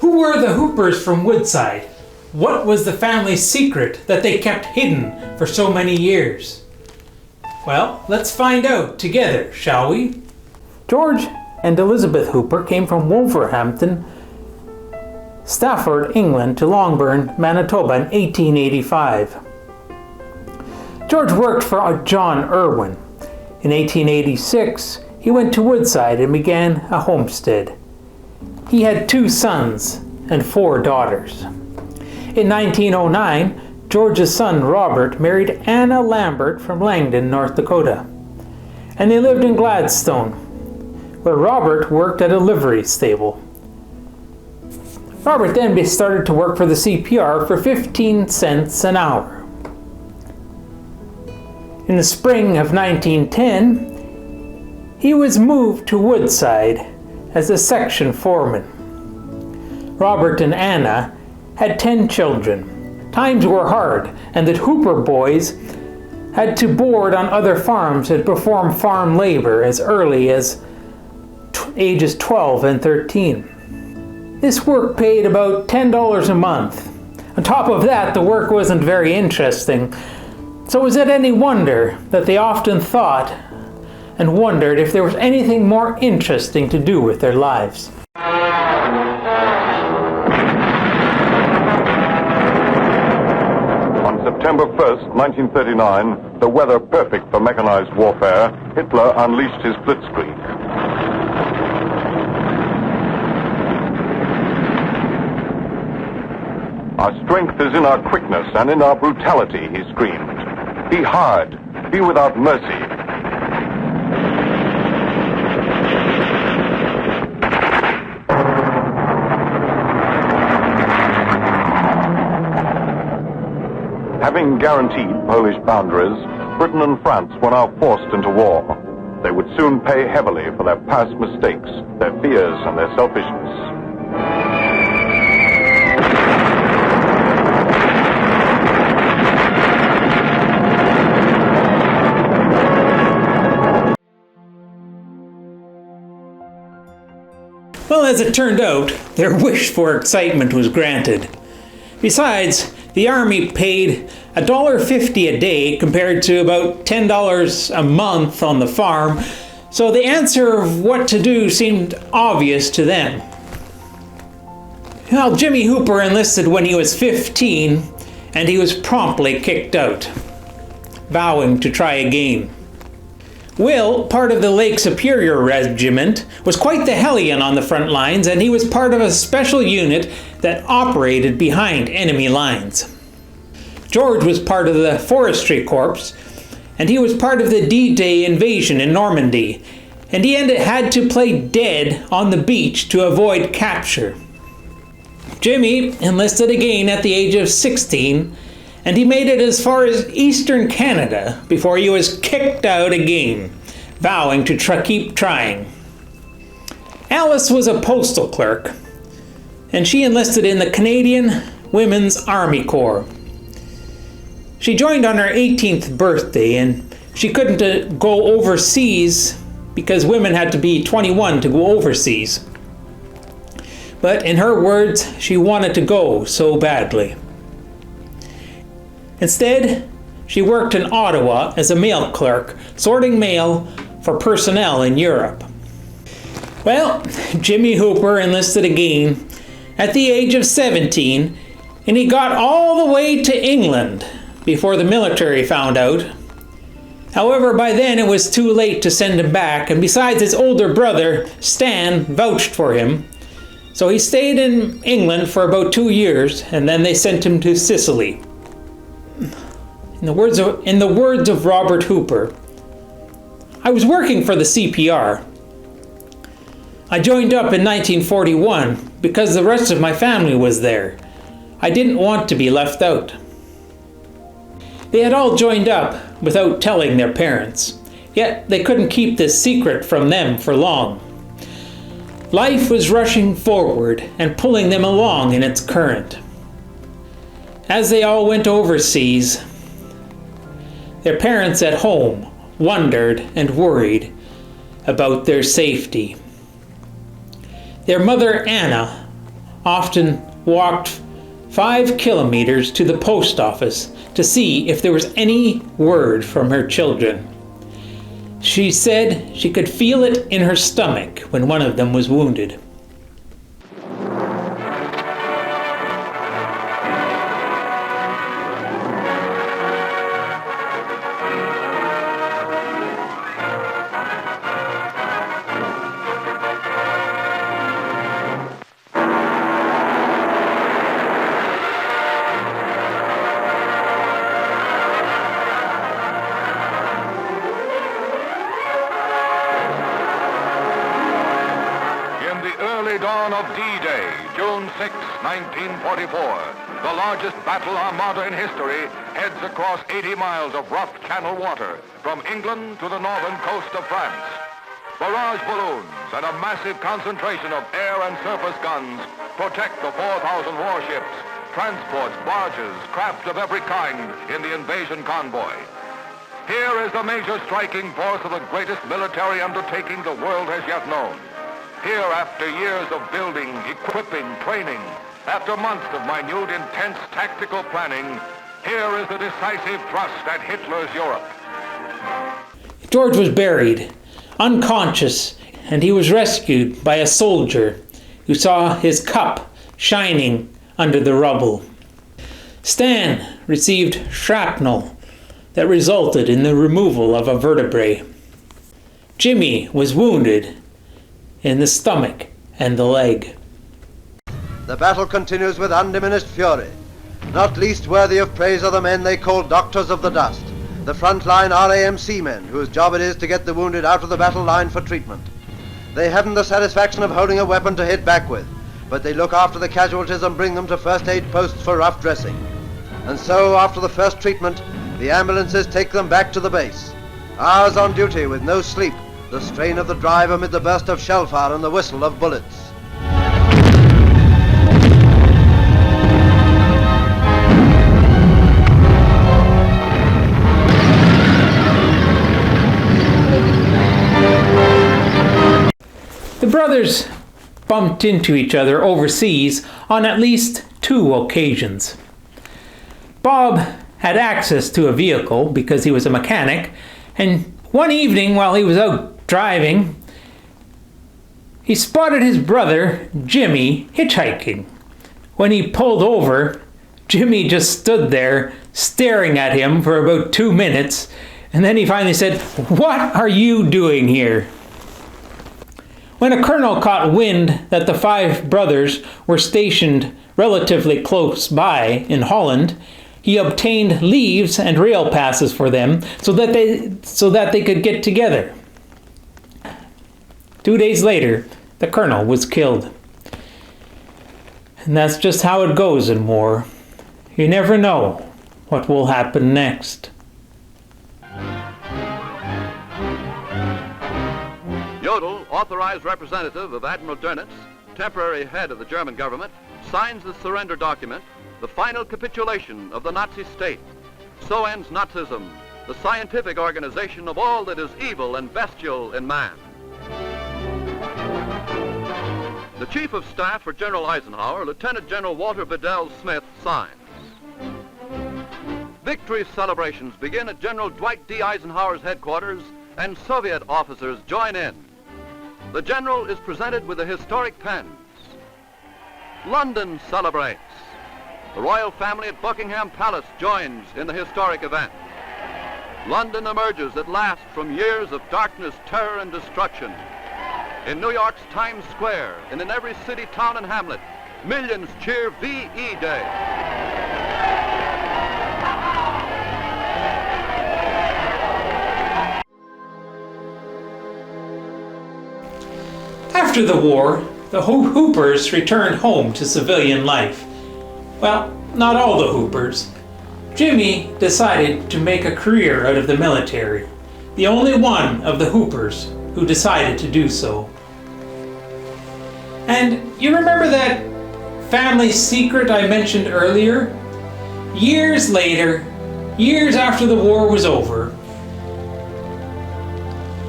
Who were the Hoopers from Woodside? What was the family's secret that they kept hidden for so many years? Well, let's find out together, shall we? George and Elizabeth Hooper came from Wolverhampton, Stafford, England to Longbourn, Manitoba in 1885. George worked for John Irwin. In 1886, he went to Woodside and began a homestead. He had 2 sons and 4 daughters. In 1909, George's son Robert married Anna Lambert from Langdon, North Dakota, and they lived in Gladstone, where Robert worked at a livery stable. Robert then started to work for the CPR for 15 cents an hour. In the spring of 1910, he was moved to Woodside as a section foreman. Robert and Anna had 10 children. Times were hard, and the Hooper boys had to board on other farms and perform farm labor as early as ages 12 and 13. This work paid about $10 a month. On top of that, the work wasn't very interesting. So is it any wonder that they often thought and wondered if there was anything more interesting to do with their lives? On September 1st, 1939, the weather perfect for mechanized warfare, Hitler unleashed his blitzkrieg. Our strength is in our quickness and in our brutality, he screamed. Be hard, be without mercy. Having guaranteed Polish boundaries, Britain and France were now forced into war. They would soon pay heavily for their past mistakes, their fears, and their selfishness. Well, as it turned out, their wish for excitement was granted. Besides, the army paid $1.50 a day compared to about $10 a month on the farm, so the answer of what to do seemed obvious to them. Well, Jimmy Hooper enlisted when he was 15, and he was promptly kicked out, vowing to try again. Will, part of the Lake Superior Regiment, was quite the hellion on the front lines, and he was part of a special unit that operated behind enemy lines. George was part of the Forestry Corps, and he was part of the D-Day invasion in Normandy, and he had to play dead on the beach to avoid capture. Jimmy enlisted again at the age of 16, and he made it as far as eastern Canada before he was kicked out again, vowing to keep trying. Alice was a postal clerk, and she enlisted in the Canadian Women's Army Corps. She joined on her 18th birthday, and she couldn't go overseas because women had to be 21 to go overseas. But in her words, she wanted to go so badly. Instead, she worked in Ottawa as a mail clerk, sorting mail for personnel in Europe. Well, Jimmy Hooper enlisted again at the age of 17, and he got all the way to England before the military found out. However, by then it was too late to send him back, and besides, his older brother, Stan, vouched for him. So he stayed in England for about 2 years, and then they sent him to Sicily. In the words of Robert Hooper, I was working for the CPR. I joined up in 1941 because the rest of my family was there. I didn't want to be left out. They had all joined up without telling their parents, yet they couldn't keep this secret from them for long. Life was rushing forward and pulling them along in its current. As they all went overseas, their parents at home wondered and worried about their safety. Their mother, Anna, often walked 5 kilometers to the post office to see if there was any word from her children. She said she could feel it in her stomach when one of them was wounded. Dawn of D-Day, June 6, 1944, the largest battle armada in history heads across 80 miles of rough channel water from England to the northern coast of France. Barrage balloons and a massive concentration of air and surface guns protect the 4,000 warships, transports, barges, craft of every kind in the invasion convoy. Here is the major striking force of the greatest military undertaking the world has yet known. Here, after years of building, equipping, training, after months of minute, intense tactical planning, here is the decisive thrust at Hitler's Europe. George was buried, unconscious, and he was rescued by a soldier who saw his cup shining under the rubble. Stan received shrapnel that resulted in the removal of a vertebrae. Jimmy was wounded in the stomach and the leg. The battle continues with undiminished fury. Not least worthy of praise are the men they call doctors of the dust, the frontline RAMC men whose job it is to get the wounded out of the battle line for treatment. They haven't the satisfaction of holding a weapon to hit back with, but they look after the casualties and bring them to first aid posts for rough dressing. And so, after the first treatment, the ambulances take them back to the base. Hours on duty with no sleep, the strain of the drive amid the burst of shell fire and the whistle of bullets. The brothers bumped into each other overseas on at least 2 occasions. Bob had access to a vehicle because he was a mechanic, and one evening while he was out driving, he spotted his brother, Jimmy, hitchhiking. When he pulled over, Jimmy just stood there staring at him for about 2 minutes, and then he finally said, "What are you doing here?" When a colonel caught wind that the 5 brothers were stationed relatively close by in Holland, he obtained leaves and rail passes for them so that they could get together. 2 days later, the colonel was killed. And that's just how it goes in war. You never know what will happen next. Jodl, authorized representative of Admiral Dönitz, temporary head of the German government, signs the surrender document, the final capitulation of the Nazi state. So ends Nazism, the scientific organization of all that is evil and bestial in man. The Chief of Staff for General Eisenhower, Lieutenant General Walter Bedell Smith, signs. Victory celebrations begin at General Dwight D. Eisenhower's headquarters, and Soviet officers join in. The General is presented with the historic pens. London celebrates. The royal family at Buckingham Palace joins in the historic event. London emerges at last from years of darkness, terror, and destruction. In New York's Times Square and in every city, town, and hamlet, millions cheer VE Day. After the war, the Hoopers returned home to civilian life. Well, not all the Hoopers. Jimmy decided to make a career out of the military, the only one of the Hoopers who decided to do so. And you remember that family secret I mentioned earlier? Years later, years after the war was over,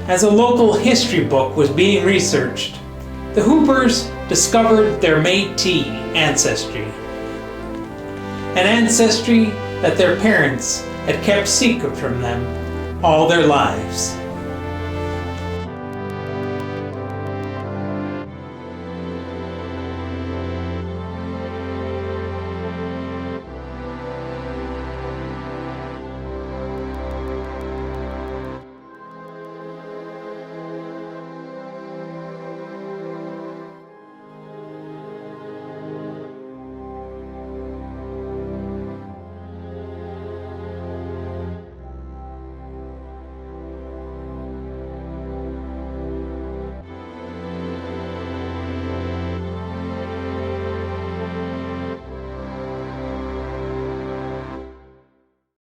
as a local history book was being researched, The Hoopers discovered their Métis ancestry, an ancestry that their parents had kept secret from them all their lives.